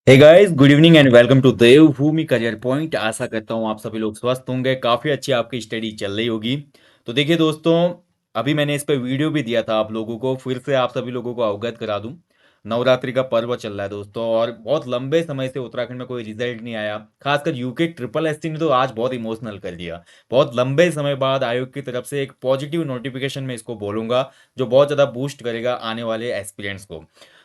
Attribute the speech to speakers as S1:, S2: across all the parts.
S1: Hey guys, good evening and welcome to Devbhoomi career point. आशा करता हूँ आप सभी लोग स्वस्थ होंगे, काफ़ी अच्छी आपकी स्टडी चल रही होगी। तो देखिए दोस्तों, अभी मैंने इस पे वीडियो भी दिया था आप लोगों को, फिर से आप सभी लोगों को अवगत करा दूं। नवरात्रि का पर्व चल रहा है दोस्तों, और बहुत लंबे समय से उत्तराखंड में कोई रिजल्ट नहीं आया। खासकर यूके ट्रिपल एससी ने तो आज बहुत इमोशनल कर दिया। बहुत लंबे समय बाद आयोग की तरफ से एक पॉजिटिव नोटिफिकेशन में इसको बोलूंगा, जो बहुत ज़्यादा बूस्ट करेगा आने वाले एस्पिरेंट्स को।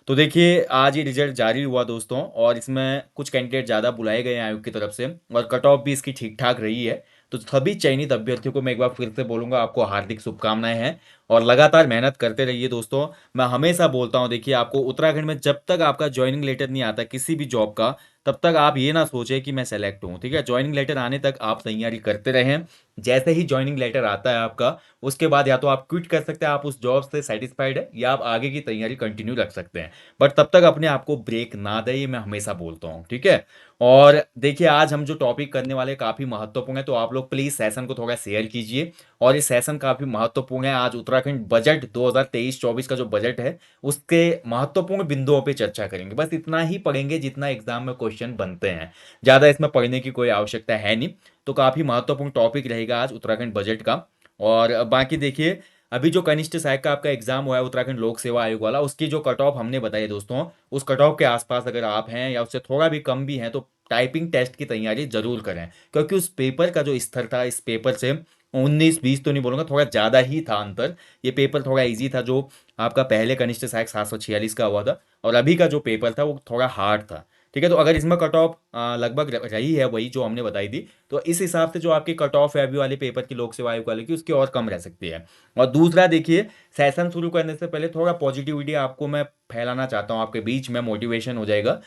S1: तो देखिए, आज ये रिजल्ट जारी हुआ दोस्तों, और इसमें कुछ कैंडिडेट ज़्यादा बुलाए गए हैं आयोग की तरफ से, और कट ऑफ भी इसकी ठीक ठाक रही है। तो सभी चयनित अभ्यर्थियों को मैं एक बार फिर से बोलूंगा, आपको हार्दिक शुभकामनाएं हैं, और लगातार मेहनत करते रहिए दोस्तों। मैं हमेशा बोलता हूं, देखिए आपको उत्तराखंड में जब तक आपका ज्वाइनिंग लेटर नहीं आता किसी भी जॉब का, तब तक आप ये ना सोचें कि मैं सेलेक्ट हूँ। ठीक है, ज्वाइनिंग लेटर आने तक आप तैयारी करते रहें। जैसे ही ज्वाइनिंग लेटर आता है आपका, उसके बाद या तो आप क्विट कर सकते हैं, आप उस जॉब से सेटिस्फाइड है, या आप आगे की तैयारी कंटिन्यू रख सकते हैं। बट तब तक अपने आप को ब्रेक ना दे, ये मैं हमेशा बोलता हूँ। ठीक है, और देखिए आज हम जो टॉपिक करने वाले काफ़ी महत्वपूर्ण है, तो आप लोग प्लीज़ सेशन को थोड़ा शेयर कीजिए। और ये सेशन काफ़ी महत्वपूर्ण है। आज उत्तराखंड बजट 2023-24 का जो बजट है, उसके महत्वपूर्ण बिंदुओं पे चर्चा करेंगे। बस इतना ही पढ़ेंगे जितना एग्जाम में क्वेश्चन बनते हैं, ज़्यादा इसमें पढ़ने की कोई आवश्यकता है नहीं। तो काफ़ी महत्वपूर्ण टॉपिक रहेगा आज उत्तराखंड बजट का। और बाकी देखिए, अभी जो कनिष्ठ सहायक का आपका एग्जाम हुआ है उत्तराखंड लोक सेवा आयोग वाला, उसकी जो कट ऑफ हमने बताई दोस्तों, उस कट ऑफ के आसपास अगर आप हैं या उससे थोड़ा भी कम भी हैं, तो टाइपिंग टेस्ट की तैयारी जरूर करें। क्योंकि उस पेपर का जो स्तर था, इस पेपर से 19-20 तो नहीं बोलूंगा, थोड़ा ज़्यादा ही था अंतर। ये पेपर थोड़ा इजी था, जो आपका पहले कनिष्ठ सहायक 746 का हुआ था, और अभी का जो पेपर था वो थोड़ा हार्ड था। ठीक है, तो अगर इसमें कट ऑफ लगभग रही है वही जो हमने बताई थी, तो इस हिसाब से जो आपकी कट ऑफ है अभी वाले पेपर की, लोक सेवा आयोग वाले की, उसकी और कम रह सकती है। और दूसरा देखिए, सेशन शुरू करने से पहले थोड़ा पॉजिटिविटी आपको मैं फैलाना चाहता हूँ आपके बीच में, मोटिवेशन हो जाएगा।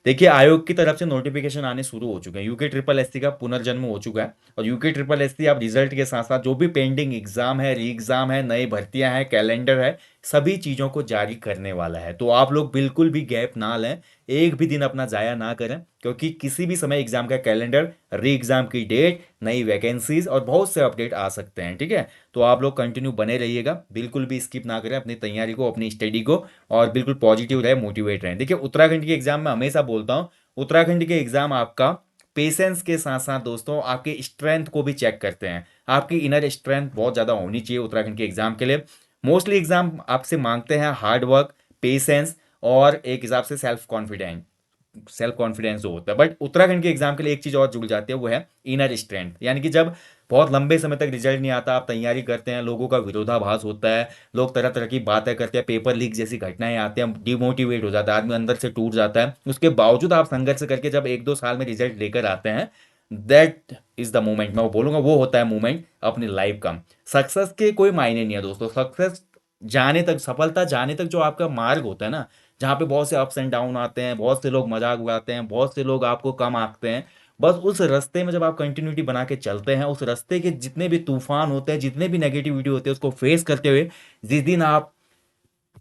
S1: देखिए, आयोग की तरफ से नोटिफिकेशन आने शुरू हो चुके हैं। यूके ट्रिपल एससी का पुनर्जन्म हो चुका है, और यूके ट्रिपल एससी आप रिजल्ट के साथ साथ जो भी पेंडिंग एग्जाम है, री एग्जाम है, नई भर्तियां हैं, कैलेंडर है, सभी चीज़ों को जारी करने वाला है। तो आप लोग बिल्कुल भी गैप ना लें, एक भी दिन अपना ज़ाया ना करें, क्योंकि किसी भी समय एग्जाम का कैलेंडर, री एग्जाम की डेट, नई वैकेंसीज और बहुत से अपडेट आ सकते हैं। ठीक है, तो आप लोग कंटिन्यू बने रहिएगा, बिल्कुल भी स्किप ना करें अपनी तैयारी को, अपनी स्टडी को, और बिल्कुल पॉजिटिव रहे, मोटिवेट रहें। देखिए, उत्तराखंड के एग्जाम में हमेशा बोलता हूँ, उत्तराखंड के एग्जाम आपका पेशेंस के साथ साथ दोस्तों आपके स्ट्रेंथ को भी चेक करते हैं। आपकी इनर स्ट्रेंथ बहुत ज़्यादा होनी चाहिए उत्तराखंड के एग्जाम के लिए। मोस्टली एग्जाम आपसे मांगते हैं हार्ड वर्क, पेशेंस, और एक हिसाब से सेल्फ कॉन्फिडेंस जो होता है। बट उत्तराखंड के एग्जाम के लिए एक चीज़ और जुड़ जाती है, वो है इनर स्ट्रेंथ। यानी कि जब बहुत लंबे समय तक रिजल्ट नहीं आता, आप तैयारी करते हैं, लोगों का विरोधाभास होता है, लोग तरह तरह की बातें करते हैं, पेपर लीक जैसी घटनाएं आती हैं, डिमोटिवेट हो जाता है आदमी, अंदर से टूट जाता है। उसके बावजूद आप संघर्ष करके जब 1-2 साल में रिजल्ट लेकर आते हैं, दैट इज द मोमेंट, मैं वो बोलूंगा वो होता है मोमेंट अपनी लाइफ का। सक्सेस के कोई मायने नहीं है दोस्तों। सक्सेस जाने तक, सफलता जाने तक जो आपका मार्ग होता है ना, जहाँ पे बहुत से अप्स एंड डाउन आते हैं, बहुत से लोग मजाक उड़ाते हैं, बहुत से लोग आपको कम आंकते हैं, बस उस रास्ते में जब आप कंटिन्यूटी बना के चलते हैं, उस रास्ते के जितने भी तूफान होते हैं, जितने भी नेगेटिविटी होते हैं, उसको फेस करते हुए जिस दिन आप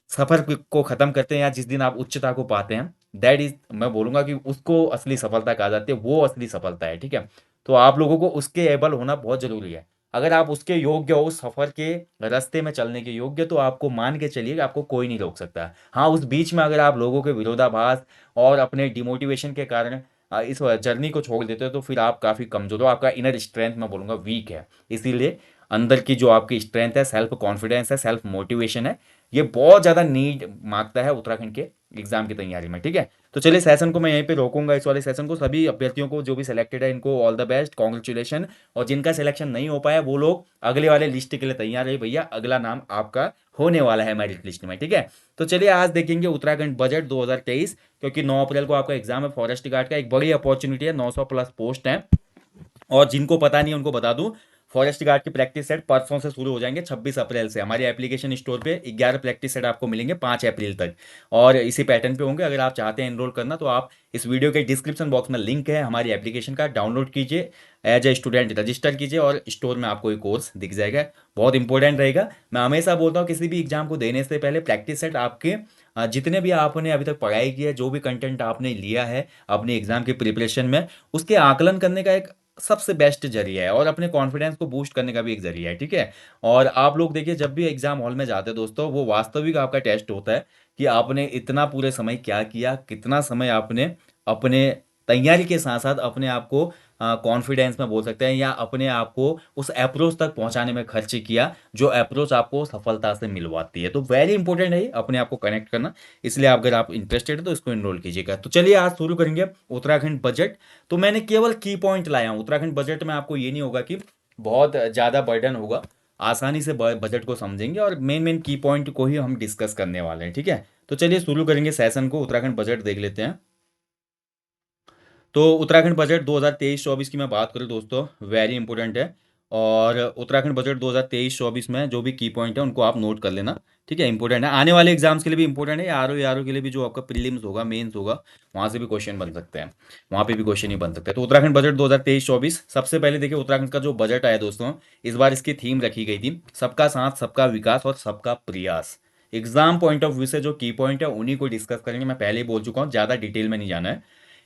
S1: सफर को खत्म करते हैं, या जिस दिन आप उच्चता को पाते हैं, दैट इज, मैं बोलूंगा कि उसको असली सफलता कहा जाती है, वो असली सफलता है। ठीक है, तो आप लोगों को उसके एबल होना बहुत जरूरी है। अगर आप उसके योग्य हो, उस सफर के रास्ते में चलने के योग्य, तो आपको मान के चलिए कि आपको कोई नहीं रोक सकता। हाँ, उस बीच में अगर आप लोगों के विरोधाभास और अपने डिमोटिवेशन के कारण इस जर्नी को छोड़ देते हो, तो फिर आप काफ़ी कमजोर हो, आपका इनर स्ट्रेंथ मैं बोलूँगा वीक है। इसीलिए अंदर की जो आपकी स्ट्रेंथ है, सेल्फ कॉन्फिडेंस है, सेल्फ मोटिवेशन है, ये बहुत ज़्यादा नीड मांगता है उत्तराखंड के एग्जाम की तैयारी में। ठीक है, तो चलिए सेशन को मैं यहीं पे रोकूंगा, इस वाले सेशन को। सभी अभ्यर्थियों को जो भी सिलेक्टेड है, इनको ऑल द बेस्ट, कॉन्ग्रेचुलेशन। और जिनका सिलेक्शन नहीं हो पाया, वो लोग अगले वाले लिस्ट के लिए तैयार है भैया, अगला नाम आपका होने वाला है मेरिट लिस्ट में। ठीक है, तो चलिए आज देखेंगे उत्तराखंड बजट 2023, क्योंकि 9 अप्रैल को आपका एग्जाम है फॉरेस्ट गार्ड का। एक बड़ी अपॉर्चुनिटी है, 900 प्लस पोस्ट है। और जिनको पता नहीं उनको बता दूं, फॉरेस्ट गार्ड की प्रैक्टिस सेट परसों से शुरू हो जाएंगे, 26 अप्रैल से। हमारे एप्लीकेशन स्टोर पे 11 प्रैक्टिस सेट आपको मिलेंगे 5 अप्रैल तक, और इसी पैटर्न पे होंगे। अगर आप चाहते हैं एनरोल करना, तो आप इस वीडियो के डिस्क्रिप्शन बॉक्स में लिंक है हमारी एप्लीकेशन का, डाउनलोड कीजिए, एज ए स्टूडेंट रजिस्टर कीजिए, और स्टोर में आपको ये कोर्स दिख जाएगा। बहुत इंपॉर्टेंट रहेगा। मैं हमेशा बोलता हूँ, किसी भी एग्जाम को देने से पहले प्रैक्टिस सेट आपके जितने भी आपने अभी तक पढ़ाई की है, जो भी कंटेंट आपने लिया है अपने एग्जाम की प्रिपरेशन में, उसके आकलन करने का एक सबसे बेस्ट जरिया है, और अपने कॉन्फिडेंस को बूस्ट करने का भी एक जरिया है। ठीक है, और आप लोग देखिए, जब भी एग्जाम हॉल में जाते हैं दोस्तों, वो वास्तविक आपका टेस्ट होता है कि आपने इतना पूरे समय क्या किया, कितना समय आपने अपने तैयारी के साथ साथ अपने आप को कॉन्फिडेंस में बोल सकते हैं, या अपने आप को उस अप्रोच तक पहुंचाने में खर्च किया जो अप्रोच आपको सफलता से मिलवाती है। तो वेरी इंपॉर्टेंट है ये, अपने आप को कनेक्ट करना। इसलिए अगर आप इंटरेस्टेड है तो इसको इनरोल कीजिएगा। तो चलिए आज शुरू करेंगे उत्तराखंड बजट। तो मैंने केवल की पॉइंट लाया हूँ उत्तराखंड बजट में। आपको ये नहीं होगा कि बहुत ज़्यादा बर्डन होगा, आसानी से बजट को समझेंगे और मेन मेन की पॉइंट को ही हम डिस्कस करने वाले हैं, ठीक है। तो चलिए शुरू करेंगे सेशन को। उत्तराखंड बजट देख लेते हैं। तो उत्तराखंड बजट 2023-24 की मैं बात करूँ दोस्तों, वेरी इंपॉर्टेंट है। और उत्तराखंड बजट 2023-24 में जो भी की पॉइंट है उनको आप नोट कर लेना, ठीक है। इंपॉर्टेंट है, आने वाले एग्जाम्स के लिए भी इंपॉर्टेंट है, आर ओ के लिए भी, जो आपका प्रीलिम्स होगा, मेंस होगा, वहाँ से भी क्वेश्चन बन सकते हैं, वहाँ पे भी क्वेश्चन ही बन सकते हैं। तो उत्तराखंड बजट 2023-24, सबसे पहले देखिए उत्तराखंड का जो बजट आया दोस्तों, इस बार इसकी थीम रखी गई थी सबका साथ सबका विकास और सबका प्रयास। एग्जाम पॉइंट ऑफ व्यू से जो की पॉइंट है उन्हीं को डिस्कस करेंगे। मैं पहले ही बोल चुका हूँ, ज़्यादा डिटेल में नहीं जाना है।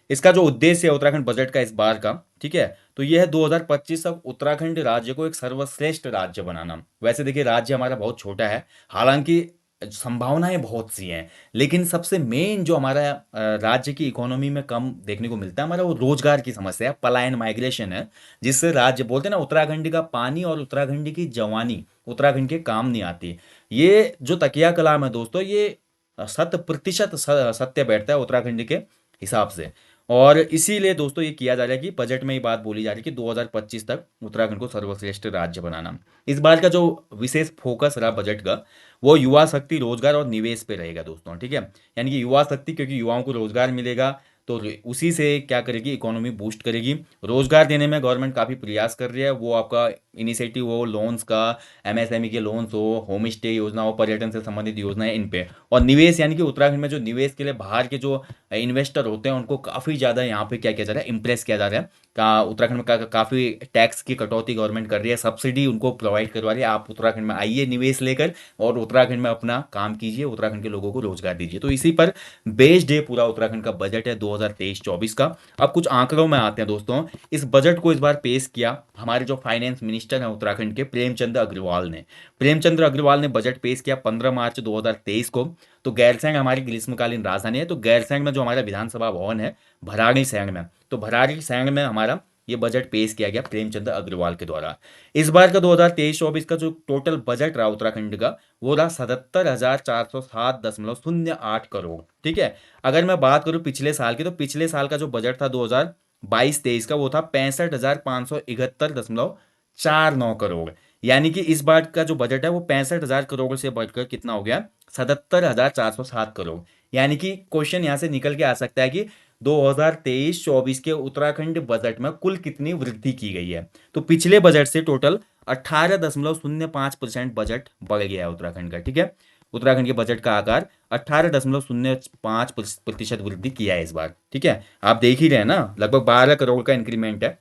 S1: इसका जो उद्देश्य है उत्तराखंड बजट का इस बार का, ठीक है, तो यह है 2025 तक उत्तराखंड राज्य को एक सर्वश्रेष्ठ राज्य बनाना। वैसे देखिए राज्य हमारा बहुत छोटा है, हालांकि संभावनाएं बहुत सी हैं, लेकिन सबसे मेन जो हमारा राज्य की इकोनॉमी में कम देखने को मिलता है हमारा, वो रोजगार की समस्या है, पलायन, माइग्रेशन है। जिससे राज्य बोलते हैं ना, उत्तराखंड का पानी और उत्तराखंड की जवानी उत्तराखंड के काम नहीं आती। ये जो तकिया कलाम है दोस्तों, ये 100% सत्य बैठता है उत्तराखंड के हिसाब से। और इसीलिए दोस्तों ये किया जा रहा है कि बजट में ही बात बोली जा रही है कि 2025 तक उत्तराखंड को सर्वश्रेष्ठ राज्य बनाना। इस बार का जो विशेष फोकस रहा बजट का, वो युवा शक्ति, रोजगार और निवेश पे रहेगा दोस्तों, ठीक है। यानी कि युवा शक्ति, क्योंकि युवाओं को रोजगार मिलेगा तो उसी से क्या करेगी, इकोनॉमी बूस्ट करेगी। रोजगार देने में गवर्नमेंट काफ़ी प्रयास कर रही है, वो आपका इनिशिएटिव हो लोन्स का, एमएसएमई के लोन्स हो, होम स्टे योजना हो, पर्यटन से संबंधित योजना है इन पे। और निवेश, यानी कि उत्तराखंड में जो निवेश के लिए बाहर के जो इन्वेस्टर होते हैं उनको काफ़ी ज़्यादा यहाँ पे क्या किया जा रहा है, इंप्रेस किया जा रहा है। उत्तराखंड में काफ़ी टैक्स की कटौती गवर्नमेंट कर रही है, सब्सिडी उनको प्रोवाइड करवा रही है। आप उत्तराखंड में आइए निवेश लेकर और उत्तराखंड में अपना काम कीजिए, उत्तराखंड के लोगों को रोजगार दीजिए। तो इसी पर बेस्ड है पूरा उत्तराखंड का बजट है 2023-24 का। अब कुछ आंकड़ों में आते हैं दोस्तों। इस बजट को इस बार पेश किया हमारे जो फाइनेंस मिनिस्टर हैं उत्तराखंड के, प्रेमचंद अग्रवाल ने। प्रेमचंद्र अग्रवाल ने बजट पेश किया 15 मार्च 2023 को। तो गैरसैंण हमारी ग्रीष्मकालीन राजधानी है, तो गैरसैंण में जो हमारा विधानसभा भवन है भराड़ीसैंण में, तो भराड़ीसैंण में हमारा ये बजट पेश किया गया प्रेमचंद अग्रवाल के द्वारा। इस बार का 2023-24 का जो टोटल बजट रहा उत्तराखंड का, वो रहा 77,407.08 करोड़, ठीक है। अगर मैं बात करूं पिछले साल की, तो पिछले साल का जो बजट था 2022-23 का, वो था 65,541.49 करोड़। यानी कि इस बार का जो बजट है वो 65,000 करोड़ से बढ़कर कितना हो गया, 77,407 करोड़। यानी कि क्वेश्चन यहाँ से निकल के आ सकता है कि 2023-24 के उत्तराखंड बजट में कुल कितनी वृद्धि की गई है। तो पिछले बजट से टोटल 18.05% बजट बढ़ गया है उत्तराखंड का, ठीक है। उत्तराखंड के बजट का आकार 18.05% वृद्धि किया है इस बार, ठीक है। आप देख ही रहे हैं ना, लगभग 12 करोड़ का इंक्रीमेंट है।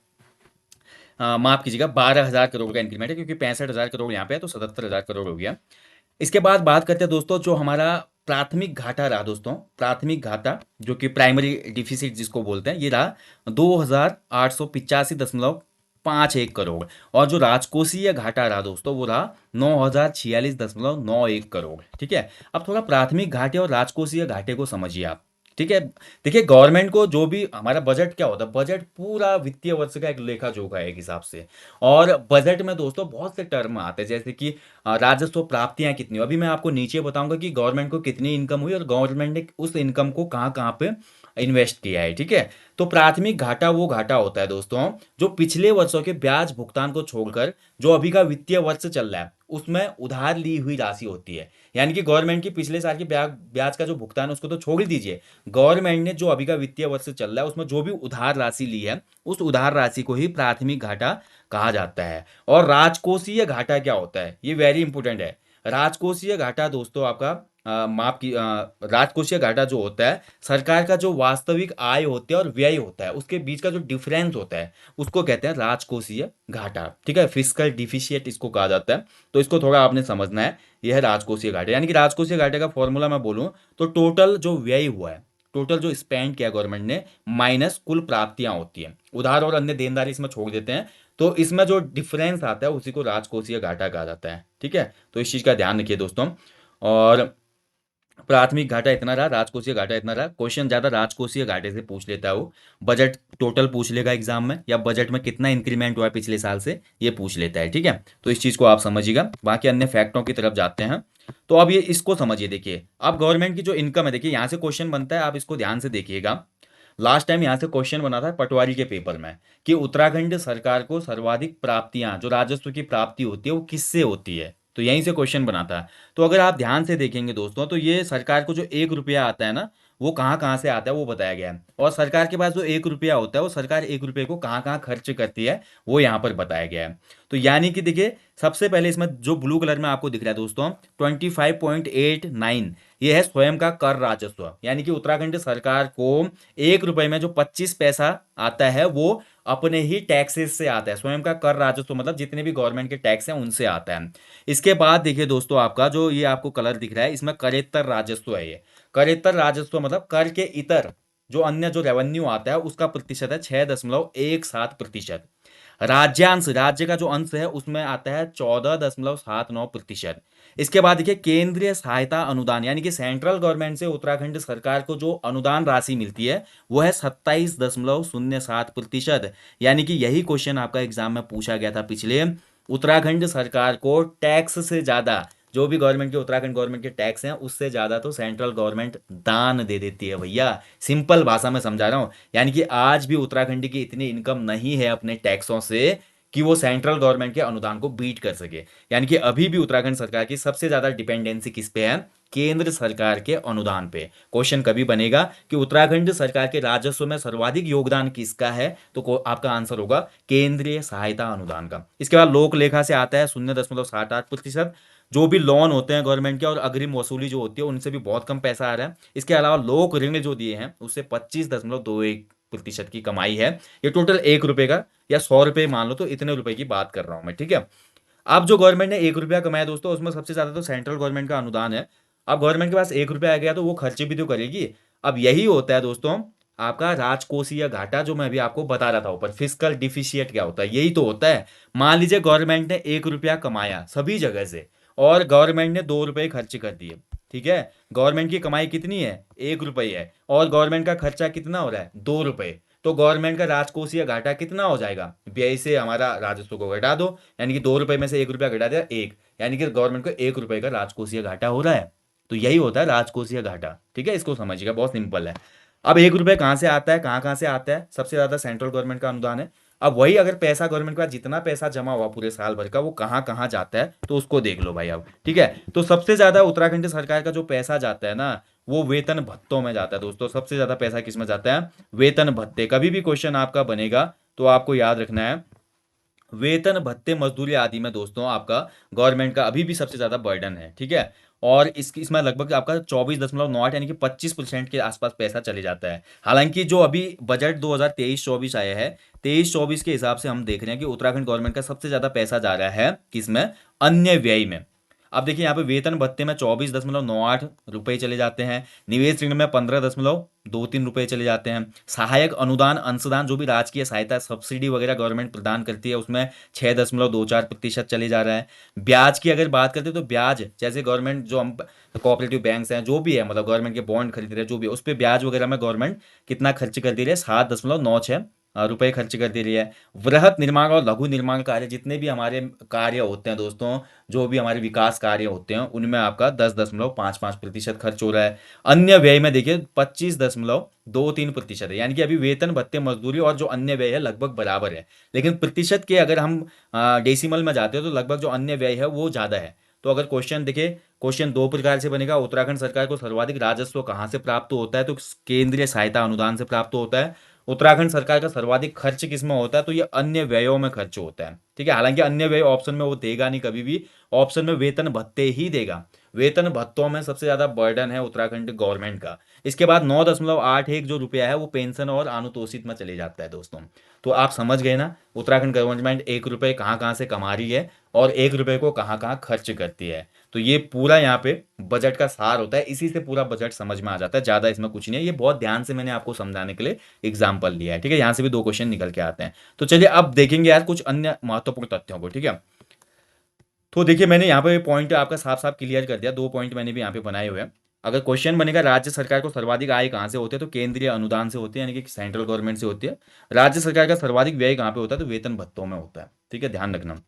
S1: माफ कीजिएगा, 12,000 करोड़ का इंक्रीमेंट है, क्योंकि 65,000 करोड़ यहाँ पे है तो 77,000 करोड़ हो गया। इसके बाद बात करते हैं दोस्तों, जो हमारा प्राथमिक घाटा रहा दोस्तों, प्राथमिक घाटा जो कि प्राइमरी डिफिसिट जिसको बोलते हैं, ये रहा 2,885.51 करोड़। और जो राजकोषीय घाटा रहा दोस्तों, वो रहा 9,046.91 करोड़, ठीक है। अब थोड़ा प्राथमिक घाटे और राजकोषीय घाटे को समझिए आप, ठीक है। देखिए गवर्नमेंट को जो भी हमारा बजट क्या होता है, बजट पूरा वित्तीय वर्ष का एक लेखा जोखा है एक हिसाब से। और बजट में दोस्तों बहुत से टर्म आते हैं, जैसे कि राजस्व प्राप्तियां कितनी हुई। अभी मैं आपको नीचे बताऊंगा कि गवर्नमेंट को कितनी इनकम हुई और गवर्नमेंट ने उस इनकम को कहाँ कहाँ पे इन्वेस्ट किया है, ठीक है। तो प्राथमिक घाटा वो घाटा होता है दोस्तों जो पिछले वर्षों के ब्याज भुगतान को छोड़कर जो अभी का वित्तीय वर्ष चल रहा है उसमें उधार ली हुई राशि होती है। यानी कि गवर्नमेंट की पिछले साल की ब्याज का जो भुगतान है उसको तो छोड़ ही दीजिए, गवर्नमेंट ने जो अभी का वित्तीय वर्ष चल रहा है उसमें जो भी उधार राशि ली है, उस उधार राशि को ही प्राथमिक घाटा कहा जाता है। और राजकोषीय घाटा क्या होता है, ये वेरी इंपॉर्टेंट है। राजकोषीय घाटा दोस्तों आपका राजकोषीय घाटा जो होता है, सरकार का जो वास्तविक आय होती है और व्यय होता है उसके बीच का जो डिफरेंस होता है उसको कहते हैं राजकोषीय घाटा, ठीक है। फिस्कल डिफिशिएट इसको कहा जाता है। तो इसको थोड़ा आपने समझना है, यह है राजकोषीय घाटा। यानी कि राजकोषीय घाटे का फॉर्मूला मैं बोलूं तो टोटल जो व्यय हुआ है, टोटल जो स्पेंड किया गवर्नमेंट ने, माइनस कुल प्राप्तियां होती हैं, उधार और अन्य देनदारी इसमें छोड़ देते हैं, तो इसमें जो डिफरेंस आता है उसी को राजकोषीय घाटा कहा जाता है, ठीक है। तो इस चीज़ का ध्यान रखिए दोस्तों। और प्राथमिक घाटा इतना रहा, राजकोषीय घाटा इतना रहा। क्वेश्चन ज़्यादा राजकोषीय घाटे से पूछ लेता है वो। बजट टोटल पूछ लेगा एग्जाम में, या बजट में कितना इंक्रीमेंट हुआ है पिछले साल से, ये पूछ लेता है। ठीक है, तो इस चीज़ को आप समझिएगा। बाकी अन्य फैक्टों की तरफ जाते हैं। तो अब ये इसको समझिए। देखिए अब गवर्नमेंट की जो इनकम है, देखिए यहाँ से क्वेश्चन बनता है, आप इसको ध्यान से देखिएगा। लास्ट टाइम यहाँ से क्वेश्चन बना था पटवारी के पेपर में, कि उत्तराखंड सरकार को सर्वाधिक प्राप्तियां, जो राजस्व की प्राप्ति होती है, वो किससे होती है। तो यहीं से क्वेश्चन बना था। तो अगर आप ध्यान से देखेंगे दोस्तों, तो ये सरकार को जो 1 रुपया आता है ना, वो कहाँ कहाँ से आता है वो बताया गया है। और सरकार के पास जो 1 रुपया होता है, वो सरकार 1 रुपये को कहाँ कहाँ खर्च करती है, वो यहाँ पर बताया गया है। तो यानी कि देखिए, सबसे पहले इसमें जो ब्लू कलर में आपको दिख रहा है दोस्तों, 25.89, ये है स्वयं का कर राजस्व। यानी कि उत्तराखंड सरकार को 1 रुपए में जो 25 पैसा आता है, वो अपने ही टैक्सेस से आता है। स्वयं का कर राजस्व मतलब जितने भी गवर्नमेंट के टैक्स हैं उनसे आता है। इसके बाद देखिए दोस्तों, आपका जो ये आपको कलर दिख रहा है, इसमें करेत्तर राजस्व है। ये करेत्तर राजस्व मतलब कर के इतर जो अन्य जो रेवेन्यू आता है, उसका प्रतिशत है 6.17%। राज्यांश, राज्य का जो अंश है, उसमें आता है 14.79%। इसके बाद देखिए केंद्रीय सहायता अनुदान, यानी कि सेंट्रल गवर्नमेंट से उत्तराखंड सरकार को जो अनुदान राशि मिलती है, वो है 27.07%। यानी कि यही क्वेश्चन आपका एग्जाम में पूछा गया था पिछले। उत्तराखंड सरकार को टैक्स से ज़्यादा, जो भी गवर्नमेंट के, उत्तराखंड गवर्नमेंट के टैक्स हैं, उससे ज़्यादा तो सेंट्रल गवर्नमेंट दान दे देती है भैया। सिंपल भाषा में समझा रहा हूँ। यानी कि आज भी उत्तराखंड की इतनी इनकम नहीं है अपने टैक्सों से कि वो सेंट्रल गवर्नमेंट के अनुदान को बीट कर सके। यानी कि अभी भी उत्तराखंड सरकार की सबसे ज़्यादा डिपेंडेंसी किस पे है? केंद्र सरकार के अनुदान पे। क्वेश्चन कभी बनेगा कि उत्तराखंड सरकार के राजस्व में सर्वाधिक योगदान किसका है, तो आपका आंसर होगा केंद्रीय सहायता अनुदान का। इसके बाद लोक लेखा से आता है 0.68%। जो भी लोन होते हैं गवर्नमेंट के, और अग्रिम वसूली जो होती है, उनसे भी बहुत कम पैसा आ रहा है। इसके अलावा लोक ऋण जो दिए हैं, उससे 25.21% की कमाई है। ये टोटल 1 रुपए का, या 100 रुपए मान लो, तो इतने रुपए की बात कर रहा हूं मैं। ठीक है, अब जो गवर्नमेंट ने 1 रुपया कमाया दोस्तों, उसमें सबसे ज्यादा तो सेंट्रल गवर्नमेंट का अनुदान है। अब गवर्नमेंट के पास 1 रुपया आ गया, तो वो खर्चे भी तो करेगी। अब यही होता है दोस्तों आपका राजकोषीय घाटा, जो मैं अभी आपको बता रहा था ऊपर, फिस्कल डिफिशियट क्या होता है, यही तो होता है। मान लीजिए गवर्नमेंट ने 1 रुपया कमाया सभी जगह से, और गवर्नमेंट ने 2 रुपए खर्च कर दिए। ठीक है, गवर्नमेंट की कमाई कितनी है? 1 रुपये है, और गवर्नमेंट का खर्चा कितना हो रहा है? 2 रुपये। तो गवर्नमेंट का राजकोषीय घाटा कितना हो जाएगा? व्यय से हमारा राजस्व को घटा दो, यानी कि 2 रुपये में से 1 रुपया घटा दिया, एक, यानी कि गवर्नमेंट को 1 रुपये का राजकोषीय घाटा हो रहा है। तो यही होता है राजकोषीय घाटा। ठीक है, इसको समझिएगा, बहुत सिंपल है। अब 1 रुपये कहाँ से आता है, कहाँ कहाँ से आता है? सबसे ज़्यादा सेंट्रल गवर्नमेंट का अनुदान है। अब वही अगर पैसा गवर्नमेंट का जितना पैसा जमा हुआ पूरे साल भर का, वो कहाँ कहाँ जाता है, तो उसको देख लो भाई अब। ठीक है, तो सबसे ज़्यादा उत्तराखंड सरकार का जो पैसा जाता है ना, वो वेतन भत्तों में जाता है दोस्तों। सबसे ज़्यादा पैसा किस में जाता है? वेतन भत्ते। कभी भी क्वेश्चन आपका बनेगा तो आपको याद रखना है, वेतन भत्ते मजदूरी आदि में दोस्तों आपका गवर्नमेंट का अभी भी सबसे ज़्यादा बर्डन है। ठीक है, और इसमें लगभग आपका 24.9 यानी कि 25% के आसपास पैसा चले जाता है। हालांकि जो अभी बजट 2023-24 आया है, 23-24 के हिसाब से हम देख रहे हैं कि उत्तराखंड गवर्नमेंट का सबसे ज़्यादा पैसा जा रहा है किसमें? अन्य व्यय में। अब देखिए यहाँ पे वेतन भत्ते में 24.98 रुपये चले जाते हैं। निवेश ऋण में 15.23 रुपये चले जाते हैं। सहायक अनुदान अंशदान, जो भी राजकीय सहायता सब्सिडी वगैरह गवर्नमेंट प्रदान करती है, उसमें 6.24% चले जा रहा है। ब्याज की अगर बात करते हैं, तो ब्याज जैसे गवर्नमेंट जो हम कोऑपरेटिव बैंक्स हैं, जो भी है, मतलब गवर्नमेंट के बॉन्ड खरीद रहे हैं, जो भी, उस पर ब्याज वगैरह में गवर्नमेंट कितना खर्च कर दे रही है? 7.96 खर्च कर दे रही है। वृहत निर्माण और लघु निर्माण कार्य, जितने भी हमारे कार्य होते हैं दोस्तों, जो भी हमारे विकास कार्य होते हैं, उनमें आपका 10.55% खर्च हो रहा है। अन्य व्यय में देखिए 25.23% है। यानी कि अभी वेतन भत्ते मजदूरी और जो अन्य व्यय है लगभग बराबर है, लेकिन प्रतिशत के अगर हम डेसिमल में जाते हैं, तो लगभग जो अन्य व्यय है वो ज़्यादा है। तो अगर क्वेश्चन देखिए, क्वेश्चन दो प्रकार से बनेगा। उत्तराखंड सरकार को सर्वाधिक राजस्व कहाँ से प्राप्त होता है? तो केंद्रीय सहायता अनुदान से प्राप्त होता है। उत्तराखंड सरकार का सर्वाधिक खर्च किस में होता है? तो ये अन्य व्ययों में खर्च होता है। ठीक है, हालांकि अन्य व्यय ऑप्शन में वो देगा नहीं कभी भी, ऑप्शन में वेतन भत्ते ही देगा। वेतन भत्तों में सबसे ज्यादा बर्डन है उत्तराखंड गवर्नमेंट का। इसके बाद 9.81 जो रुपया है, वो पेंशन और अनुतोषित में चले जाता है दोस्तों। तो आप समझ गए ना, उत्तराखंड गवर्नमेंट 1 रुपये कहाँ कहाँ से कमा रही है, और 1 रुपये को कहाँ कहाँ खर्च करती है। तो ये पूरा यहाँ पे बजट का सार होता है, इसी से पूरा बजट समझ में आ जाता है। ज़्यादा इसमें कुछ नहीं है, ये बहुत ध्यान से मैंने आपको समझाने के लिए एग्जाम्पल लिया है। ठीक है, यहाँ से भी दो क्वेश्चन निकल के आते हैं। तो चलिए अब देखेंगे यार कुछ अन्य महत्वपूर्ण तथ्यों को। ठीक है, तो देखिए मैंने यहाँ पे पॉइंट आपका साफ साफ क्लियर कर दिया, 2 पॉइंट मैंने भी यहाँ पे बनाए हुए हैं। अगर क्वेश्चन बनेगा राज्य सरकार को सर्वाधिक आय कहाँ से होते हैं, तो केंद्रीय अनुदान से होते हैं, यानी कि सेंट्रल गवर्नमेंट से होती है। राज्य सरकार का सर्वाधिक व्यय कहाँ पे होता है, तो वेतन भत्तों में होता है। ठीक है, ध्यान रखना।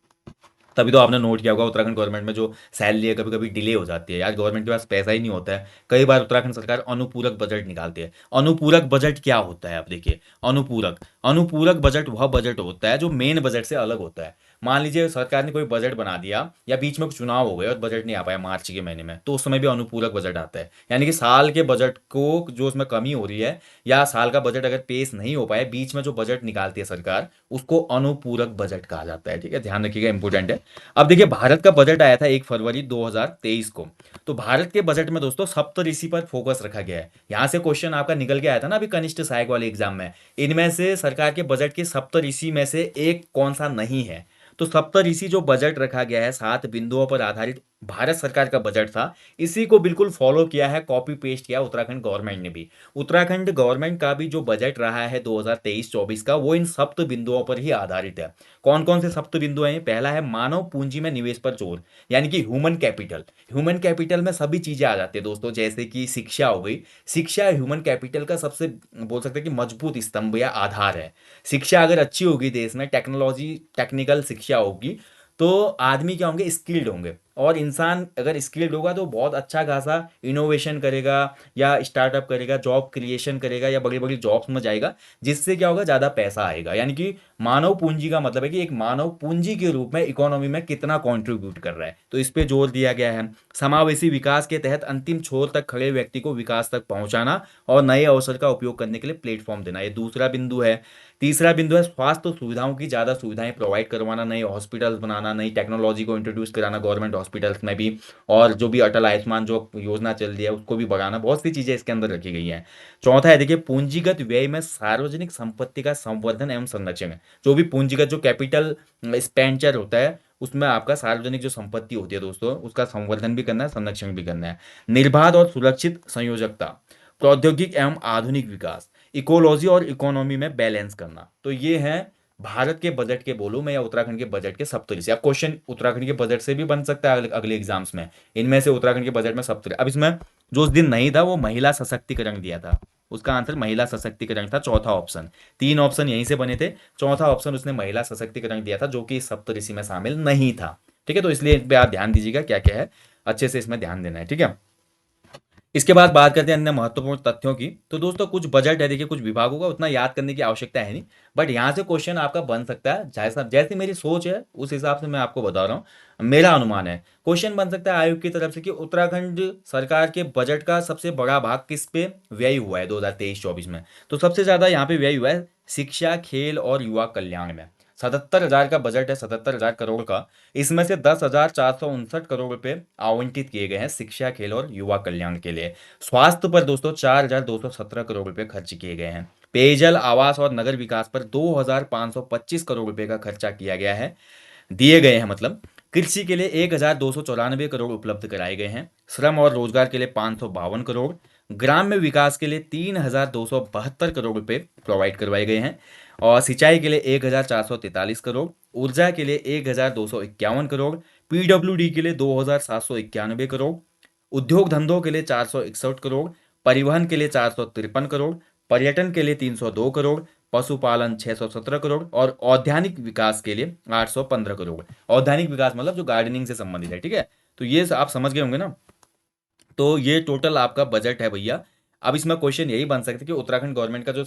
S1: तभी तो आपने नोट किया होगा उत्तराखंड गवर्नमेंट में जो सैलरी है कभी कभी डिले हो जाती है, यार गवर्नमेंट के पास पैसा ही नहीं होता है। कई बार उत्तराखंड सरकार अनुपूरक बजट निकालती है। अनुपूरक बजट क्या होता है, आप देखिए। अनुपूरक अनुपूरक बजट वह बजट होता है जो मेन बजट से अलग होता है। मान लीजिए सरकार ने कोई बजट बना दिया, या बीच में कुछ चुनाव हो गए और बजट नहीं आ पाया मार्च के महीने में, तो उस समय भी अनुपूरक बजट आता है। यानी कि साल के बजट को जो उसमें कमी हो रही है, या साल का बजट अगर पेश नहीं हो पाए, बीच में जो बजट निकालती है सरकार, उसको अनुपूरक बजट कहा जाता है। ठीक है, ध्यान रखिएगा, इंपॉर्टेंट है। अब देखिए भारत का बजट आया था 1 फरवरी 2023 को। तो भारत के बजट में दोस्तों सप्तऋषि पर फोकस रखा गया है। यहाँ से क्वेश्चन आपका निकल के आया था ना अभी कनिष्ठ सहायक वाले एग्जाम में। इनमें से सरकार के बजट के सप्तऋषि में से एक कौन सा नहीं है। तो सप्तऋषि जो बजट रखा गया है 7 बिंदुओं पर आधारित भारत सरकार का बजट था, इसी को बिल्कुल फॉलो किया है, कॉपी पेस्ट किया उत्तराखंड गवर्नमेंट ने भी। उत्तराखंड गवर्नमेंट का भी जो बजट रहा है 2023-24 का, वो इन सप्त बिंदुओं पर ही आधारित है। कौन कौन से सप्त बिंदु हैं? पहला है मानव पूंजी में निवेश पर जोर, यानी कि ह्यूमन कैपिटल। ह्यूमन कैपिटल में सभी चीजें आ जाती है दोस्तों, जैसे कि शिक्षा हो गई। शिक्षा ह्यूमन कैपिटल का सबसे बोल सकते हैं कि मजबूत स्तंभ या आधार है। शिक्षा अगर अच्छी होगी देश में, टेक्नोलॉजी टेक्निकल शिक्षा होगी, तो आदमी क्या होंगे, स्किल्ड होंगे। और इंसान अगर स्किल्ड होगा तो बहुत अच्छा खासा इनोवेशन करेगा, या स्टार्टअप करेगा, जॉब क्रिएशन करेगा, या बड़ी बड़ी जॉब्स में जाएगा, जिससे क्या होगा, ज़्यादा पैसा आएगा। यानी कि मानव पूंजी का मतलब है कि एक मानव पूंजी के रूप में इकोनॉमी में कितना कंट्रीब्यूट कर रहा है, तो इस पे जोर दिया गया है। समावेशी विकास के तहत अंतिम छोर तक खड़े व्यक्ति को विकास तक पहुंचाना और नए अवसर का उपयोग करने के लिए प्लेटफॉर्म देना, ये दूसरा बिंदु है। तीसरा बिंदु है स्वास्थ्य सुविधाओं की ज़्यादा सुविधाएं प्रोवाइड करवाना, नए हॉस्पिटल्स बनाना, नई टेक्नोलॉजी को इंट्रोड्यूस कराना गवर्नमेंट हॉस्पिटल्स में भी, और जो भी अटल आयुष्मान जो योजना चल रही है उसको भी बढ़ाना। बहुत सी चीज़ें इसके अंदर रखी गई हैं। चौथा है देखिए पूंजीगत व्यय में सार्वजनिक संपत्ति का संवर्धन एवं संरक्षण है। जो भी पूंजीगत जो कैपिटल एक्सपेंडिचर होता है, उसमें आपका सार्वजनिक जो संपत्ति होती है दोस्तों, उसका संवर्धन भी करना है, संरक्षण भी करना है। निर्बाध और सुरक्षित संयोजकता, प्रौद्योगिक एवं आधुनिक विकास, इकोलॉजी और इकोनॉमी में बैलेंस करना। तो ये है भारत के बजट के बोलूं मैं, या उत्तराखंड के बजट के सप्तऋषि। अब क्वेश्चन उत्तराखंड के बजट से भी बन सकता है अगले एग्जाम्स में। इनमें से उत्तराखंड के बजट में सप्तऋषि, अब इसमें जो उस दिन नहीं था वो महिला सशक्तिकरण दिया था। उसका आंसर महिला सशक्तिकरण था, चौथा ऑप्शन। 3 ऑप्शन यहीं से बने थे, चौथा ऑप्शन उसने महिला सशक्तिकरण दिया था, जो कि इस सप्तऋषि में शामिल नहीं था। ठीक है, तो इसलिए इस पे आप ध्यान दीजिएगा क्या क्या है, अच्छे से इसमें ध्यान देना है। ठीक है, इसके बाद बात करते हैं अन्य महत्वपूर्ण तथ्यों की। तो दोस्तों कुछ बजट है देखिए, कुछ विभागों का उतना याद करने की आवश्यकता है नहीं, बट यहाँ से क्वेश्चन आपका बन सकता है। जैसा जैसी मेरी सोच है उस हिसाब से मैं आपको बता रहा हूँ, मेरा अनुमान है। क्वेश्चन बन सकता है आयोग की तरफ से कि उत्तराखंड सरकार के बजट का सबसे बड़ा भाग किस पे व्यय हुआ है 2023-24 में। तो सबसे ज्यादा यहाँ पे व्यय हुआ है शिक्षा, खेल और युवा कल्याण में। 77,000 का बजट है, 77,000 करोड़ का। इसमें से 10,459 करोड़ रुपए आवंटित किए गए हैं शिक्षा, खेल और युवा कल्याण के लिए। स्वास्थ्य पर दोस्तों 4,217 करोड़ रुपए खर्च किए गए हैं। पेयजल, आवास और नगर विकास पर 2,525 करोड़ रुपए का खर्चा किया गया है, दिए गए हैं मतलब। कृषि के लिए 1,294 करोड़ उपलब्ध कराए गए हैं। श्रम और रोजगार के लिए 552 करोड़। ग्राम्य विकास के लिए 3,272 करोड़ रुपए प्रोवाइड करवाए गए हैं। और सिंचाई के लिए 1,443 करोड़। ऊर्जा के लिए 1,251 करोड़। पीडब्ल्यूडी के लिए 2,791 करोड़। उद्योग धंधों के लिए 461 करोड़। परिवहन के लिए 453 करोड़। पर्यटन के लिए 302 करोड़। पशुपालन 617 करोड़। और औद्यानिक विकास के लिए 815 करोड़। औद्यानिक विकास मतलब जो गार्डनिंग से संबंधित है। ठीक है, तो ये आप समझ गए होंगे ना। तो ये टोटल आपका बजट है भैया। अब इसमें क्वेश्चन यही बन सकता है कि उत्तराखंड गवर्नमेंट का जो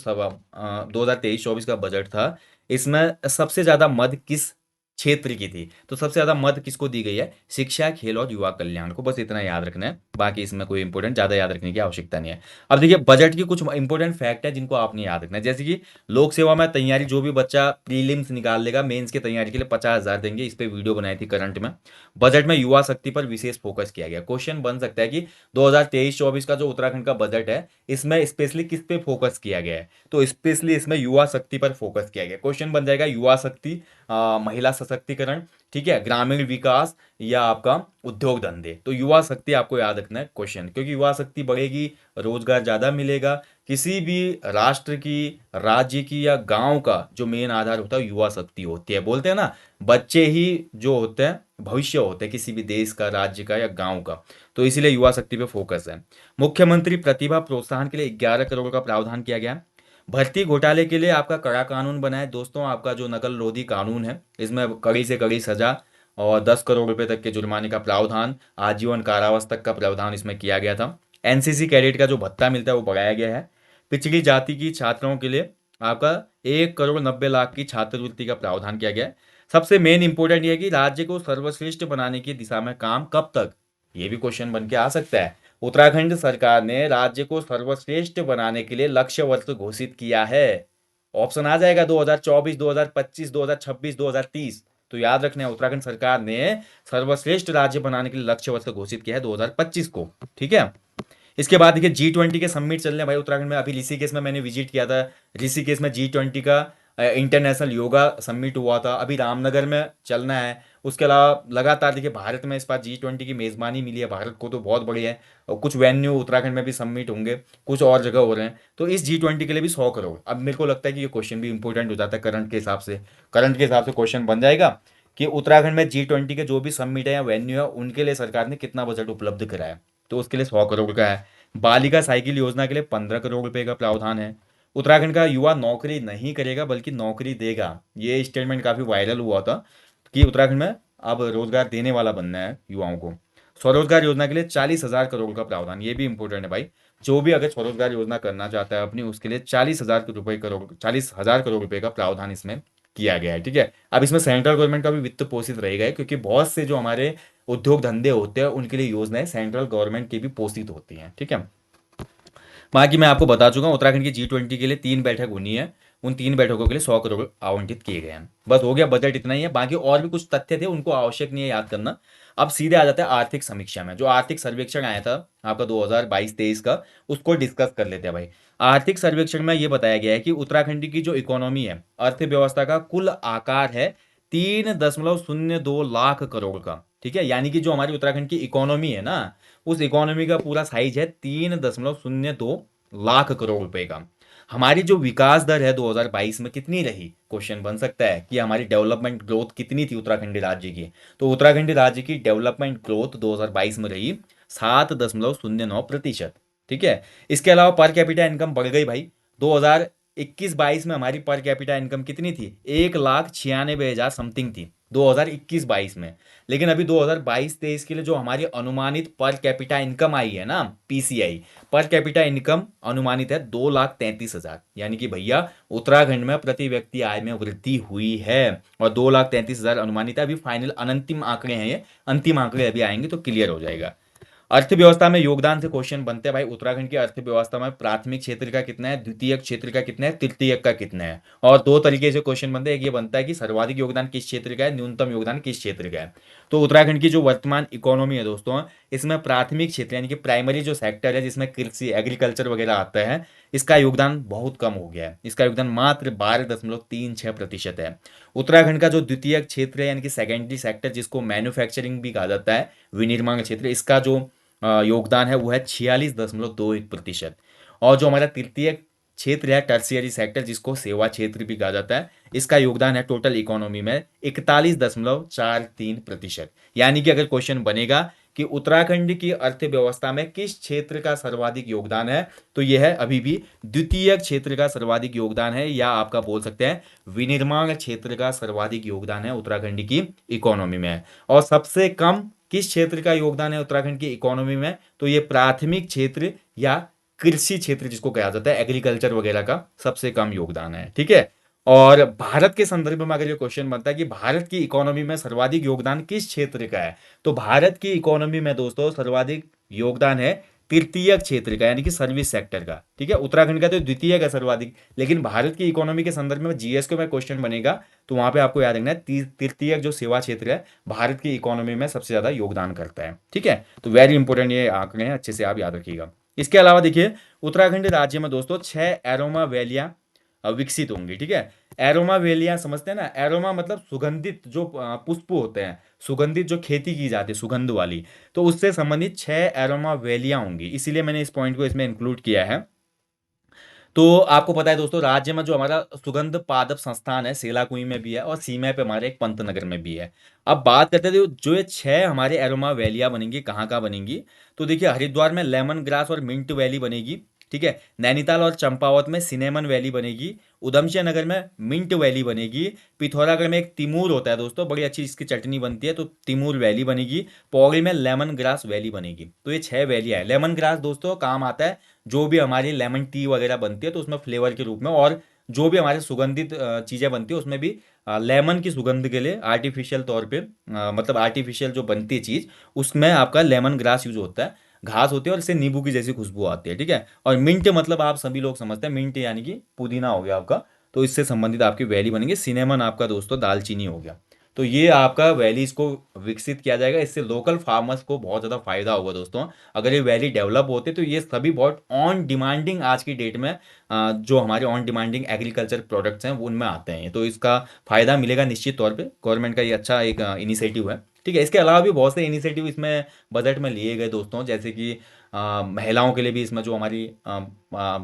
S1: 2023-24 का बजट था, इसमें सबसे ज्यादा मद किस क्षेत्र की थी। तो सबसे ज्यादा मद किसको दी गई है, शिक्षा, खेल और युवा कल्याण को। बस इतना याद रखना है, बाकी इसमें कोई इंपोर्टेंट ज्यादा याद रखने की आवश्यकता नहीं है। अब देखिए बजट की कुछ इंपोर्टेंट फैक्ट है जिनको आपने याद रखना है, जैसे कि लोक सेवा में तैयारी जो भी बच्चा प्रीलिम्स निकाल लेगा, मेंस की तैयारी के लिए 50,000 देंगे। इस पे वीडियो बनाई थी करंट में। बजट में युवा शक्ति पर विशेष फोकस किया गया। क्वेश्चन बन सकता है कि 2023-24 का जो उत्तराखंड का बजट है, इसमें स्पेशली किस पे फोकस किया गया है। तो स्पेशली इसमें युवा शक्ति पर फोकस किया गया। क्वेश्चन बन जाएगा युवा शक्ति, महिला सशक्तिकरण, ठीक है, ग्रामीण विकास या आपका उद्योग धंधे। तो युवा शक्ति आपको याद रखना है क्वेश्चन, क्योंकि युवा शक्ति बढ़ेगी, रोजगार ज़्यादा मिलेगा। किसी भी राष्ट्र की, राज्य की या गांव का जो मेन आधार होता है युवा शक्ति होती है। बोलते हैं ना, बच्चे ही जो होते हैं भविष्य होते हैं किसी भी देश का, राज्य का या गांव का। तो इसीलिए युवा शक्ति पे फोकस है। मुख्यमंत्री प्रतिभा प्रोत्साहन के लिए 11 करोड़ का प्रावधान किया गया है। भर्ती घोटाले के लिए आपका कड़ा कानून बना है दोस्तों, आपका जो नकल रोधी कानून है, इसमें कड़ी से कड़ी सजा और 10 करोड़ रुपए तक के जुर्माने का प्रावधान, आजीवन कारावास तक का प्रावधान इसमें किया गया था। एनसीसी कैडेट का जो भत्ता मिलता है वो बढ़ाया गया है। पिछड़ी जाति की छात्राओं के लिए आपका 1 करोड़ 90 लाख की छात्रवृत्ति का प्रावधान किया गया है। सबसे मेन इंपॉर्टेंट ये है कि राज्य को सर्वश्रेष्ठ बनाने की दिशा में काम कब तक, ये भी क्वेश्चन बन के आ सकता है। उत्तराखंड सरकार ने राज्य को सर्वश्रेष्ठ बनाने के लिए लक्ष्य वर्ष घोषित किया है। ऑप्शन आ जाएगा 2024, 2025, 2026, 2030। तो याद रखना है, उत्तराखंड सरकार ने सर्वश्रेष्ठ राज्य बनाने के लिए लक्ष्य वर्ष घोषित किया है 2025 को, ठीक है। इसके बाद देखिए G20 के समिट चल रहे हैं भाई उत्तराखंड में। अभी ऋषिकेश में मैंने विजिट किया था। ऋषिकेश में G20 का इंटरनेशनल योगा समिट हुआ था। अभी रामनगर में चलना है। उसके अलावा लगातार देखिए भारत में इस बार G20 की मेज़बानी मिली है भारत को, तो बहुत बढ़िया है। और कुछ वेन्यू उत्तराखंड में भी समिट होंगे, कुछ और जगह हो रहे हैं। तो इस G20 के लिए भी 100 करोड़। अब मेरे को लगता है कि ये क्वेश्चन भी इंपॉर्टेंट हो जाता है करंट के हिसाब से। करंट के हिसाब से क्वेश्चन बन जाएगा कि उत्तराखंड में G20 के जो भी समिट है या वेन्यू है उनके लिए सरकार ने कितना बजट उपलब्ध कराया, तो उसके लिए 100 करोड़ का है। बालिका साइकिल योजना के लिए 15 करोड़ रुपए का प्रावधान है। उत्तराखंड का युवा नौकरी नहीं करेगा बल्कि नौकरी देगा, ये स्टेटमेंट काफी वायरल हुआ था कि उत्तराखंड में अब रोजगार देने वाला बनना है युवाओं को। स्वरोजगार योजना के लिए 40,000 करोड़ का प्रावधान, ये भी इंपॉर्टेंट है भाई। जो भी अगर स्वरोजगार योजना करना चाहता है अपनी, उसके लिए 40,000 करोड़ का प्रावधान इसमें किया गया है, ठीक है। अब इसमें सेंट्रल गवर्नमेंट का भी वित्त पोषित रहेगा, क्योंकि बहुत से जो हमारे उद्योग धंधे होते हैं उनके लिए योजनाएं सेंट्रल गवर्नमेंट की भी पोषित होती हैं, ठीक है। बाकी मैं आपको बता चुका हूँ उत्तराखंड की G20 के लिए 3 बैठक होनी है। उन 3 बैठकों के लिए 100 करोड़ आवंटित किए गए हैं। बस हो गया, बजट इतना ही है। बाकी और भी कुछ तथ्य थे, उनको आवश्यक नहीं है याद करना। अब सीधे आ जाता है आर्थिक समीक्षा में। जो आर्थिक सर्वेक्षण आया था आपका 2022-23 का, उसको डिस्कस कर लेते हैं भाई। आर्थिक सर्वेक्षण में ये बताया गया है कि उत्तराखंड की जो इकोनॉमी है, अर्थव्यवस्था का कुल आकार है 3.02 लाख करोड़ का, ठीक है। यानी कि जो हमारी उत्तराखंड की इकोनॉमी है ना, उस इकोनॉमी का पूरा साइज है 3.02 लाख करोड़ रुपए का। हमारी जो विकास दर है 2022 में कितनी रही, क्वेश्चन बन सकता है कि हमारी डेवलपमेंट ग्रोथ कितनी थी उत्तराखंड राज्य की। तो उत्तराखंड राज्य की डेवलपमेंट ग्रोथ 2022 में रही 7.09%, ठीक है। इसके अलावा पर कैपिटा इनकम बढ़ गई भाई। 2021-22 में हमारी पर कैपिटा इनकम कितनी थी, 1,96,000 समथिंग थी 2021-22 में। लेकिन अभी 2022-23 के लिए जो हमारी अनुमानित पर कैपिटा इनकम आई है ना, पीसीआई, पर कैपिटा इनकम अनुमानित है 2,33,000। यानी कि भैया उत्तराखंड में प्रति व्यक्ति आय में वृद्धि हुई है, और 2,33,000 अनुमानित है। अभी फाइनल अनंतिम आंकड़े हैं, ये अंतिम आंकड़े अभी आएंगे तो क्लियर हो जाएगा। अर्थव्यवस्था में योगदान से क्वेश्चन बनते हैं भाई। उत्तराखंड की अर्थव्यवस्था में प्राथमिक क्षेत्र का कितना है, द्वितीयक क्षेत्र का कितना है, तृतीयक का कितना है। और दो तरीके से क्वेश्चन बनते हैं। एक ये बनता है कि सर्वाधिक योगदान किस क्षेत्र का है, न्यूनतम योगदान किस क्षेत्र का है। तो उत्तराखंड की जो वर्तमान इकोनॉमी है दोस्तों, इसमें प्राथमिक क्षेत्र यानी कि प्राइमरी जो सेक्टर है, जिसमें कृषि एग्रीकल्चर वगैरह आता है, इसका योगदान बहुत कम हो गया है। इसका योगदान मात्र 12.36% है। उत्तराखंड का जो द्वितीयक क्षेत्र है यानी कि सेकेंडरी सेक्टर, जिसको मैन्युफैक्चरिंग भी कहा जाता है, विनिर्माण क्षेत्र, इसका जो योगदान है वो है 46.21%। और जो हमारा तृतीय क्षेत्र है टर्शियरी सेक्टर, जिसको सेवा क्षेत्र भी कहा जाता है, इसका योगदान है टोटल इकोनॉमी में 41.43%। यानी कि अगर क्वेश्चन बनेगा कि उत्तराखंड की अर्थव्यवस्था में किस क्षेत्र का सर्वाधिक योगदान है, तो यह है अभी भी द्वितीय क्षेत्र का सर्वाधिक योगदान है, या आपका बोल सकते हैं विनिर्माण क्षेत्र का सर्वाधिक योगदान है उत्तराखंड की इकोनॉमी में। और सबसे कम किस क्षेत्र का योगदान है उत्तराखंड की इकोनॉमी में, तो ये प्राथमिक क्षेत्र या कृषि क्षेत्र जिसको कहा जाता है, एग्रीकल्चर वगैरह का सबसे कम योगदान है, ठीक है। और भारत के संदर्भ में अगर ये क्वेश्चन बनता है कि भारत की इकोनॉमी में सर्वाधिक योगदान किस क्षेत्र का है, तो भारत की इकोनॉमी में दोस्तों सर्वाधिक योगदान है तृतीय क्षेत्र का यानी कि सर्विस सेक्टर का, ठीक है। उत्तराखंड का तो द्वितीय का सर्वाधिक, लेकिन भारत की इकोनॉमी के संदर्भ में जीएस में क्वेश्चन बनेगा तो वहां पे आपको याद रखना है तृतीय जो सेवा क्षेत्र है भारत की इकोनॉमी में सबसे ज्यादा योगदान करता है, ठीक है। तो वेरी इंपॉर्टेंट ये आंकड़े हैं, अच्छे से आप याद रखिएगा। इसके अलावा देखिए उत्तराखंड राज्य में दोस्तों 6 एरोमा वैलियां विकसित होंगी, ठीक है। एरोमा वैलियां समझते हैं ना, एरोमा मतलब सुगंधित जो पुष्प होते हैं, सुगंधित जो खेती की जाती है सुगंध वाली, तो उससे संबंधित 6 एरोमा वैलियां होंगी, इसीलिए मैंने इस पॉइंट को इसमें इंक्लूड किया है। तो आपको पता है दोस्तों, राज्य में जो हमारा सुगंध पादप संस्थान है सेलाकुई में भी है और सीमा पे हमारे एक पंतनगर में भी है। अब बात करते हैं जो ये 6 हमारे एरोमा वैलियां बनेंगी, कहाँ कहाँ बनेंगी। तो देखिए, हरिद्वार में लेमन ग्रास और मिंट वैली बनेगी, ठीक है। नैनीताल और चंपावत में सिनेमन वैली बनेगी। उधमसिंह नगर में मिंट वैली बनेगी। पिथौरागढ़ में एक तिमूर होता है दोस्तों, बड़ी अच्छी इसकी चटनी बनती है, तो तिमूर वैली बनेगी। पौड़ी में लेमन ग्रास वैली बनेगी। तो ये 6 वैलियां है। लेमन ग्रास दोस्तों काम आता है जो भी हमारी लेमन टी वगैरह बनती है तो उसमें फ्लेवर के रूप में, और जो भी हमारे सुगंधित चीज़ें बनती है उसमें भी लेमन की सुगंध के लिए आर्टिफिशियल तौर पे मतलब आर्टिफिशियल जो बनती है चीज़, उसमें आपका लेमन ग्रास यूज होता है। घास होती है और इससे नींबू की जैसी खुशबू आती है, ठीक है। और मिंट मतलब आप सभी लोग समझते हैं, मिंट यानी कि पुदीना हो गया आपका। तो इससे संबंधित आपकी वैली बनेगी। सिनेमन आपका दोस्तों दालचीनी हो गया। तो ये आपका वैलीज को विकसित किया जाएगा, इससे लोकल फार्मर्स को बहुत ज़्यादा फायदा होगा दोस्तों। अगर ये वैली डेवलप होते तो ये सभी बहुत ऑन डिमांडिंग आज की डेट में जो हमारे ऑन डिमांडिंग एग्रीकल्चर प्रोडक्ट्स हैं वो उनमें आते हैं, तो इसका फायदा मिलेगा निश्चित तौर पे। गवर्नमेंट का ये अच्छा एक इनिशिएटिव है, ठीक है। इसके अलावा भी बहुत से इनिशिएटिव इसमें बजट में लिए गए दोस्तों, जैसे कि महिलाओं के लिए भी इसमें जो हमारी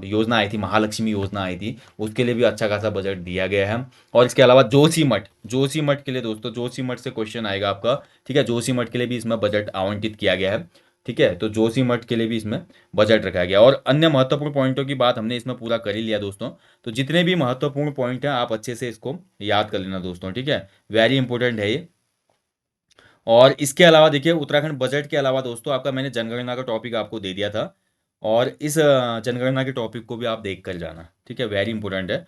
S1: योजना आई थी, महालक्ष्मी योजना आई थी, उसके लिए भी अच्छा खासा बजट दिया गया है। और इसके अलावा जोशीमठ, जोशीमठ के लिए दोस्तों, जोशीमठ से क्वेश्चन आएगा आपका, ठीक है। जोशीमठ के लिए भी इसमें बजट आवंटित किया गया है, ठीक है। तो जोशीमठ के लिए भी इसमें बजट रखा गया। और अन्य महत्वपूर्ण पॉइंटों की बात हमने इसमें पूरा कर ही लिया दोस्तों। तो जितने भी महत्वपूर्ण पॉइंट हैं आप अच्छे से इसको याद कर लेना दोस्तों, ठीक है। वेरी इंपॉर्टेंट है ये। और इसके अलावा देखिए, उत्तराखंड बजट के अलावा दोस्तों आपका मैंने जनगणना का टॉपिक आपको दे दिया था, और इस जनगणना के टॉपिक को भी आप देख कर जाना, ठीक है। वेरी इंपॉर्टेंट है।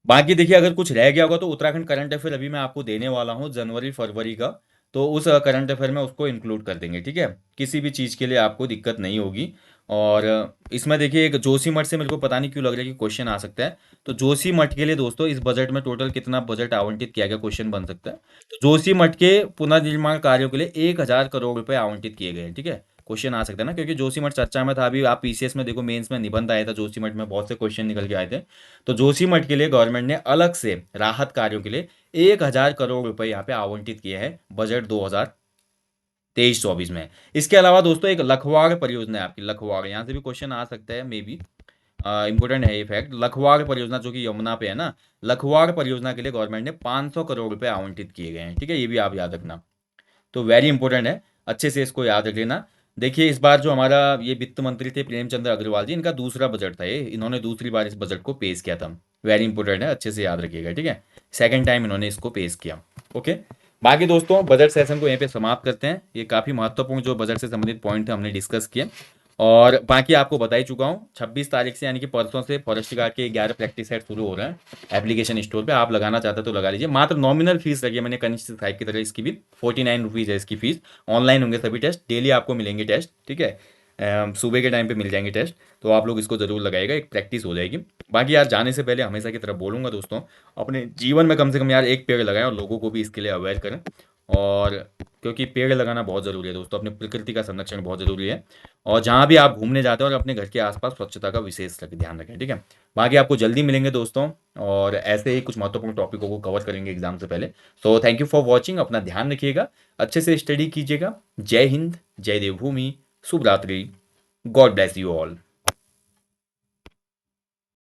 S1: बाकी देखिए, अगर कुछ रह गया होगा तो उत्तराखंड करंट अफेयर अभी मैं आपको देने वाला हूँ जनवरी फरवरी का, तो उस करंट अफेयर में उसको इंक्लूड कर देंगे, ठीक है। किसी भी चीज़ के लिए आपको दिक्कत नहीं होगी। और इसमें देखिए, एक जोशीमठ से मेरे को पता नहीं क्यों लग रहा है कि क्वेश्चन आ सकता है। तो जोशीमठ के लिए दोस्तों इस बजट में टोटल कितना बजट आवंटित किया गया, क्वेश्चन बन सकता है। तो जोशीमठ के पुनर्निर्माण कार्यों के लिए 1,000 करोड़ रुपए आवंटित किए गए हैं, ठीक है। क्वेश्चन आ सकता है ना, क्योंकि जोशीमठ चर्चा में था। अभी आप पीसीएस में देखो, मेंस में निबंध आया था जोशीमठ में, बहुत से क्वेश्चन निकल के आए थे। तो जोशीमठ के लिए गवर्नमेंट ने अलग से राहत कार्यों के लिए 1,000 करोड़ रुपए यहाँ पे आवंटित किए हैं बजट 2023-24 में। इसके अलावा दोस्तों एक लखवाड़ परियोजना है आपकी, लखवाड़, यहाँ से भी क्वेश्चन आ सकता है मे बी। इंपॉर्टेंट है ये फैक्ट। लखवाड़ परियोजना जो कि यमुना पे है ना, लखवाड़ परियोजना के लिए गवर्नमेंट ने 500 करोड़ रुपए आवंटित किए गए हैं, ठीक है। ये भी आप याद रखना। तो वेरी इंपॉर्टेंट है, अच्छे से इसको याद रख लेना। देखिए, इस बार जो हमारा ये वित्त मंत्री थे प्रेमचंद्र अग्रवाल जी, इनका दूसरा बजट था ये, इन्होंने दूसरी बार इस बजट को पेश किया था। वेरी इंपॉर्टेंट है, अच्छे से याद रखिएगा, ठीक है। सेकंड टाइम इन्होंने इसको पेश किया। ओके। बाकी दोस्तों बजट सेशन को यहीं पे समाप्त करते हैं। ये काफ़ी महत्वपूर्ण जो बजट से संबंधित पॉइंट थे हमने डिस्कस किए। और बाकी आपको बता ही चुका हूँ, 26 तारीख से यानी कि परसों से फॉरेस्ट गार्ड के 11 प्रैक्टिस सेट शुरू हो रहे हैं एप्लीकेशन स्टोर पे। आप लगाना चाहते तो लगा लीजिए। मात्र नॉमिनल फीस रखी है मैंने कनिष्ठ साहिब की तरह, इसकी भी 49 रुपीज़ है इसकी फीस। ऑनलाइन होंगे सभी टेस्ट, डेली आपको मिलेंगे टेस्ट, ठीक है। सुबह के टाइम पे मिल जाएंगे टेस्ट। तो आप लोग इसको ज़रूर लगाइएगा, एक प्रैक्टिस हो जाएगी। बाकी यार, जाने से पहले हमेशा की तरह बोलूँगा दोस्तों, अपने जीवन में कम से कम यार एक पेड़ लगाएं और लोगों को भी इसके लिए अवेयर करें। और क्योंकि पेड़ लगाना बहुत ज़रूरी है दोस्तों, अपने प्रकृति का संरक्षण बहुत ज़रूरी है। और जहाँ भी आप घूमने जाते हैं और अपने घर के आसपास स्वच्छता का विशेष ध्यान रखें, ठीक है। बाकी आपको जल्दी मिलेंगे दोस्तों, और ऐसे ही कुछ महत्वपूर्ण टॉपिकों को कवर करेंगे एग्जाम से पहले। So thank you for watching, अपना ध्यान रखिएगा, अच्छे से स्टडी कीजिएगा। जय हिंद, जय देवभूमि, शुभ रात्रि, गॉड ब्लेस यू ऑल।